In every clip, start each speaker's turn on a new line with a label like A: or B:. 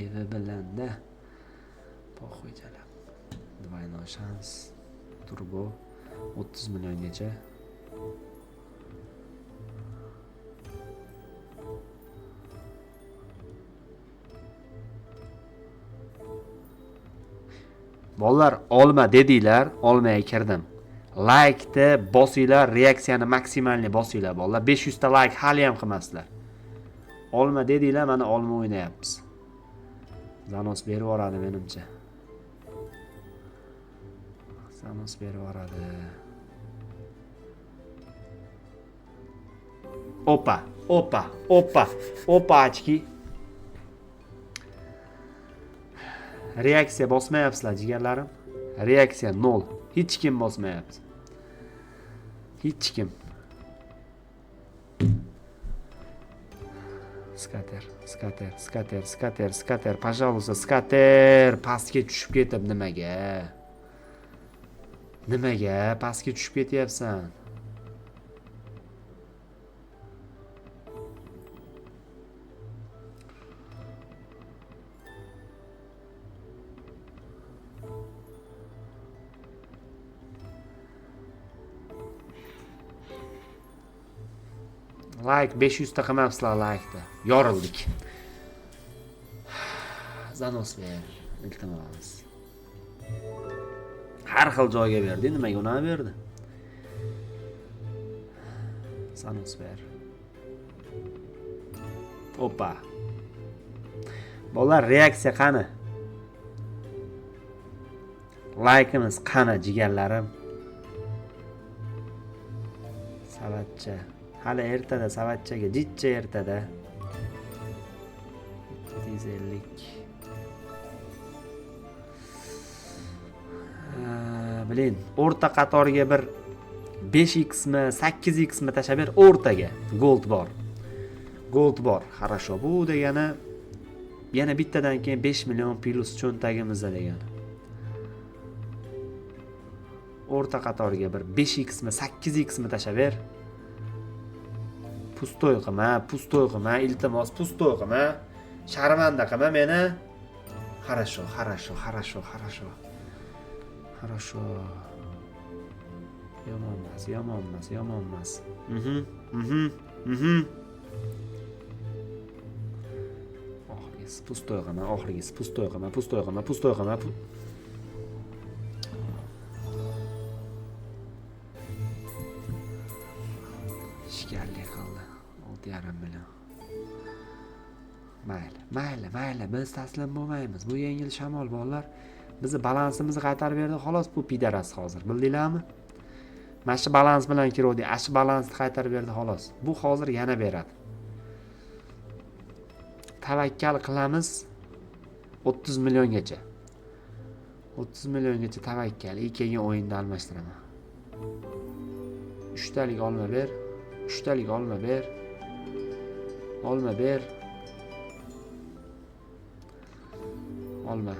A: evi bilan-da. Poxo'jalar. Двойной шанс. Turbo 30 milliongacha. Bolalar olma dedinglar, olmay kirdim. Like'ni bosinglar, reaksiyani maksimalni bosinglar bolalar. 500 ta like hali ham qilmasizlar. Olma dedinglar, mana olma o'ynayapmiz. Zanos berib yuboradi menimcha. Zanos berib yuboradi. Opa, opa, opa, opa ochki. Reaksiya bosmayapsizlar jigarlarim. Reaksiya 0. Hech kim bosmayapti. Hech kim. Skater, пожалуйста, skater pastga tushib ketib nimaga? Nimaga pastga tushib ketyapsan? Like 500 ta qilmabsizlar like'da. Yorildik. Zanos ber, iltimos. Har xil joyga berdi, nimaga uni berdi? Zanos ber. Opa. Bolalar reaksiya qani? Like'imiz qani jigarlarim? Savatcha. Hali ertada savatchaga, jitcha ertada. 750. Bilin, o'rta qatoriga bir 5x mi, 8x mi tashlab ber o'rtaga. Gold bor. Gold bor. Хорошо. Bu degani yana bittadan keyin 5 million plus cho'ntagimizda degani. O'rta qatoriga bir 5x mi, 8x mi tashlab ber. Pustoy qilma, iltimos pustoy qilma. Sharmanda qilma meni. Хорошо. Yomon emas. Oxirgisi pustoy qilma. Shikarli qildi. 6,5 million. Mayli, biz taslim bo'lmaymiz. Bu yengil shamol bolalar. Bizni balansimizni qaytarib berdi, xolos bu pidaras hozir. Bildinglarmi? Mana shu balans bilan kirdik. Shu balansni qaytarib berdi, xolos. Bu hozir yana beradi. Tavakkal qilamiz 30 milliongacha. 30 milliongacha tavakkal. Keyin o'yinda almashtiraman. 3 talik olma ber. Olma ber. Olma.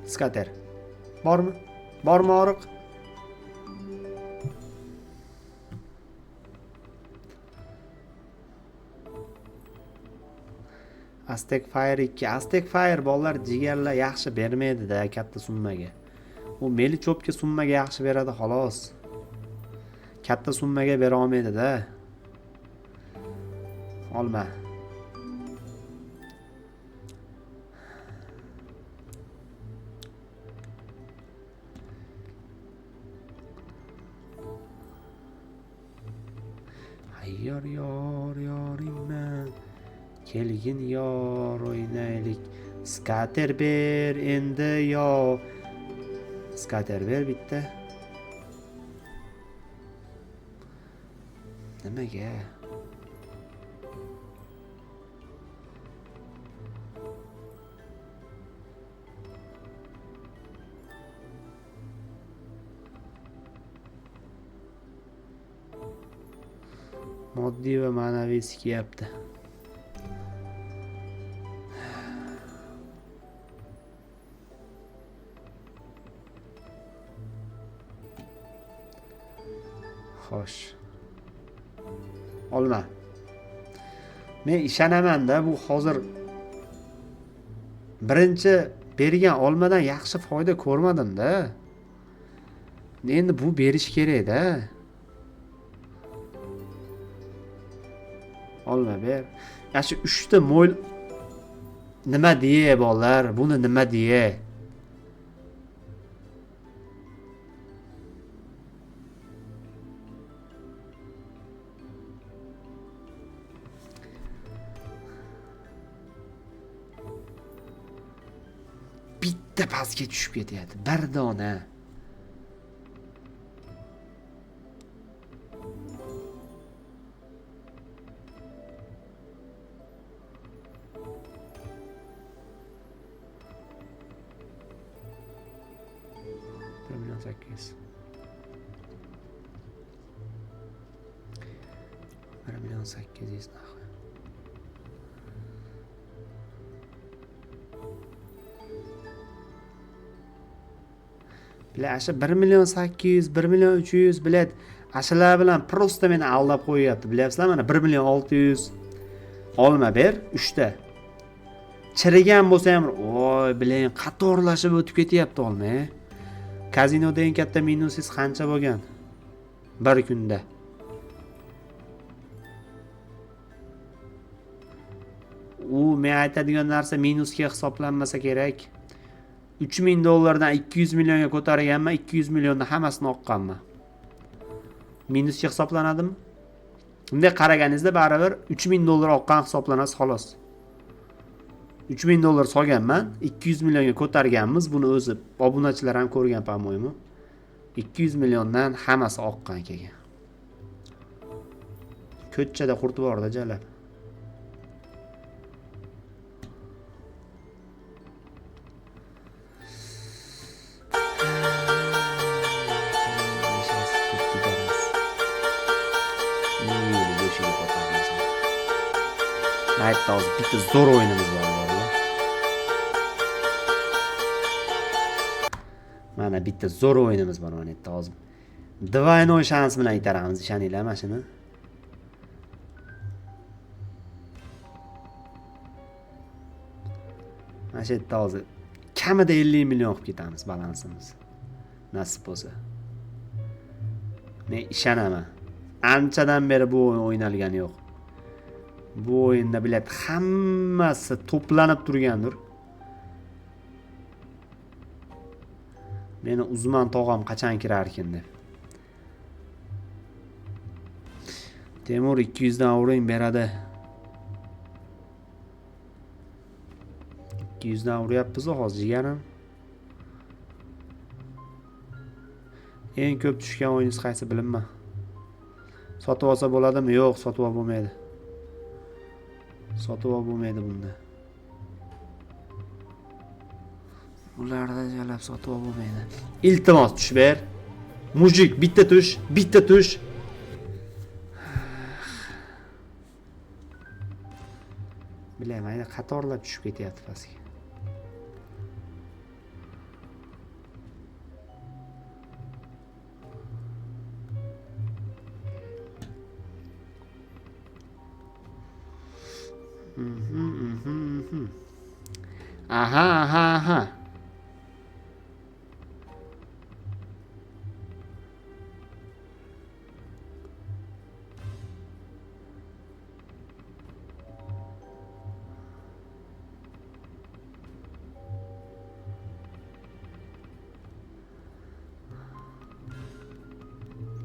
A: Skater. Bormi oriq? Aztec Fire 2. Aztec Fire bolalar jigarlar yaxshi bermaydi-da katta summaga. U meli cho'pga summaga yaxshi beradi xolos. Katta summaga bera olmaydi-da. Olma. Yoringman. Kelgin yor o'ynaylik. Skater ber endi yo. Skater ber bitta. Nimaga? Moddiy va ma'naviy sikyapti. Xo'sh. Olma. Men ishonaman-da, bu hozir birinchi bergan olmadan yaxshi foyda ko'rmadim-da. Endi bu berish kerak-da. Olma ber. Yaxshi 3 ta mo'l nima deya bolalar? Buni nima deya? Bitta pastga tushib ketyapti. Bir dona. Bir milyon 800 naxı. Bilet aşa 1 milyon 800, 1 milyon 300 bilet aşalar bilan prosta meni aldab qo'yyapti. Bilyapsizlar, mana 1 milyon 600 olma ber 3 ta. Chirigan bo'lsa ham, voy, bilang qatorlashib o'tib ketyapti olma. Kazinoda eng katta minusingiz qancha bo'lgan? Bir kunda. U men aytadigan narsa minusga hisoblanmasa kerak. 3000 dollardan 200 millionga ko'targanman, 200 milliondan hammasini oqqanman. Minusga hisoblanadimi? Bunday qaraganingizda baribir 3000 dollar oqqan hisoblanasiz xolos. 3000 dollar solganman, 200 millionga ko'targanmiz, buni o'zi obunachilar ham ko'rgan, по-моему. 200 milliondan hammasi oqqan kelgan. Ko'chada qurti borda jalab. Hatta hozir bitta zo'r o'yinimiz bor. Mana bitta zo'r o'yinimiz bor mana yerda hozir. Двойной shans bilan itaramiz, ishoninglar mana shuni. Mana shu yerda hozir kamida 50 million olib ketamiz balansimiz. Nasib bo'lsa. Men ishonaman. Anchadan beri bu o'yin o'ynalgani yo'q. Bu o'yinda bilet hammasi to'planib turgandir. Meni Uzman tog'am qachon kirar ekan deb. Temur 200 dan uring beradi. 200 dan uryapmiz hozir jigarim. Eng ko'p tushgan o'yinimiz qaysi bilinma. Sotib olsa bo'ladimi? Yo'q, sotib olib bo'lmaydi. Sotib olib bo'lmaydi bunda. Ularda jalab sotib olib bo'lmaydi. Iltimos tush ber. Mujik bitta tush, bitta tush. Bilmayman, qatorlab tushib ketyapti pastga. Aha.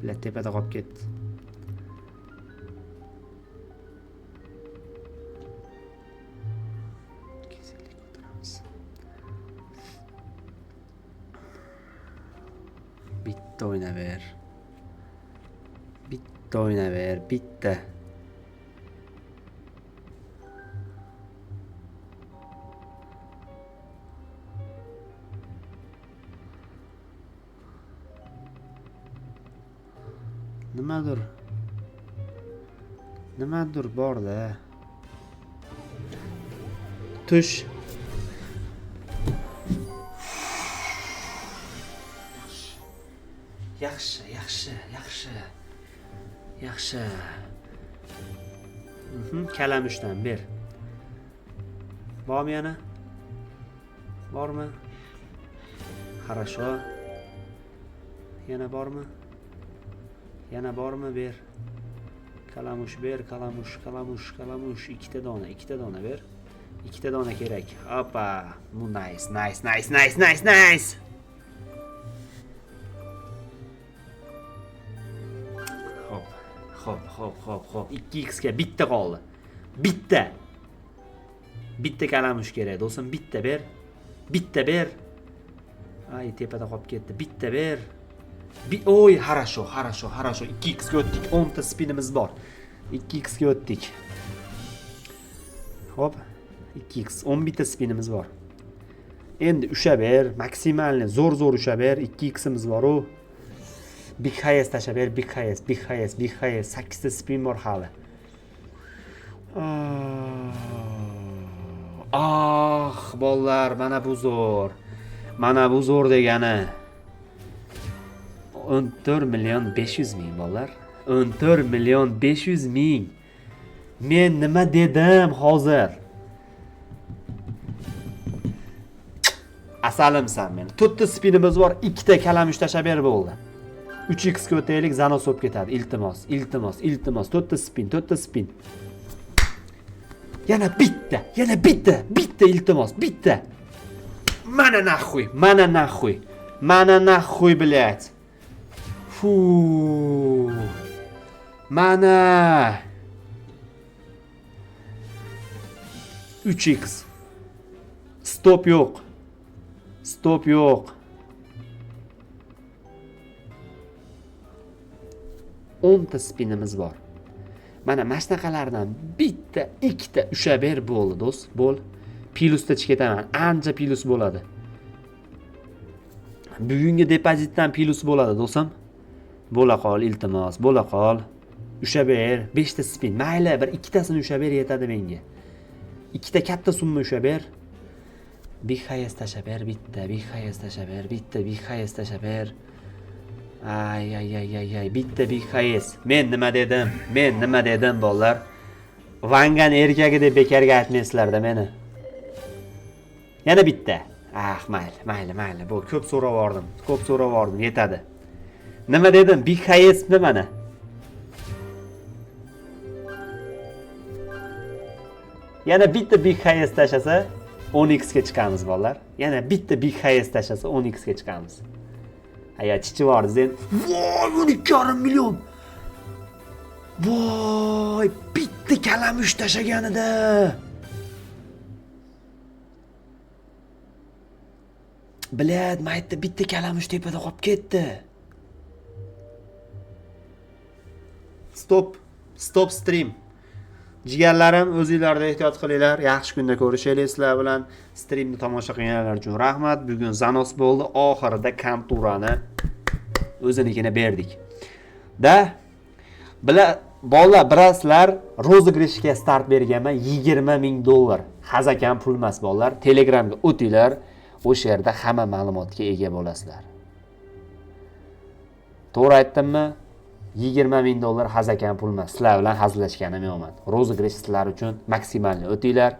A: Bilet tepada qolib ketdi. Bitta o'ynaver. Bitta o'ynaver, bitta. Nimadir bor-da. Tush. Yaxshi. Yaxshi. Kalamushdan ber. Bormi yana? Bormi? Хорошо. Yana bormi? Yana bormi? Ber. Kalamush ber, kalamush. Ikkita dona ber. Ikkita dona kerak. Hoppa. Bu nice. Hop. 2x ga bitta qoldi. Bitta kalamush kerak, do'stim, bitta ber. Ay, tepada qolib ketdi. Bitta ber. Oy, хорошо. 2x ga o'tdik. 10 ta spinimiz bor. 2x ga o'tdik. Hop. 2x 11 ta spinimiz bor. Endi usha ber, maksimalni zo'r usha ber. 2ximiz bor u. Big highest tasha ber, big highest. 8 ta spin bor hali. Bolalar, mana bu zo'r degani. 14.500.000 bolalar. 14.500.000. Men nima dedim hozir? Asalimsan men. 4 ta spinimiz bor, 2 ta kalamush tasha ber bo'ldi. 3x ga o'taylik, zanos bo'lib ketadi. Iltimos. 4 ta spin. Yana bitta iltimos, bitta. Mana naxuy, блядь. Fu. Mana 3x. Stop yo'q. 10 ta spinimiz bor. Mana mashnaqalardan bitta, ikkita usha ber bo'ldi, do'st. Bo'l. Plusda chiketaman. Ancha plus bo'ladi. Bugungi depozitdan plus bo'ladi, do'stim. Bo'la qol, iltimos, bo'la qol. Usha ber, 5 ta spin. Mayli, bir ikkitasini usha ber yetadi menga. Ikkita katta summa usha ber. Big highest tasha ber, bitta, big highest tasha ber. Ay, bitta big highest. Men nima dedim bolalar? Vangan erkagi deb bekarga aytmaysizlar-da meni. Yana bitta. Mayli. Bu ko'p so'ravordim, yetadi. Nima dedim? Big highestmi mana? Yana bitta big highest tashasa 10x ga chiqamiz bolalar. Yana bitta big highest tashasa 10x ga chiqamiz. Aya chichivordi sen. Voy, 12,5 million. Voy, bitta kalamush tashaganida. Bilad, maytda bitta kalamush tepada qolib ketdi. Stop stream. Jigarlarim, o'zingizlarda ehtiyot qilinglar. Yaxshi kunda ko'rishaylik sizlar bilan. Streamni tomosha qilganlar uchun rahmat. Bugun zanos bo'ldi. Oxirida konturani o'zinikini berdik. Bolalar, biraslar rozыгрышga start berganman. $20,000. Hazakam pul emas bolalar. Telegramga o'tinglar. O'sha yerda hamma ma'lumotga ega bo'lasizlar. To'g'ri aytdimmi? $20,000 hazakam pul emas. Sizlar bilan hazillashganim yo'qman. Rozыгрыш sizlar uchun maksimalni o'tinglar.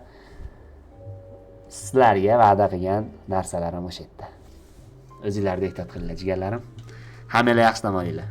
A: Sizlarga va'da qilgan narsalarim o'sha yerda. O'zingizlarda ehtiyot qilinglar, jigarlarim. Hammalar yaxshi dam olinglar.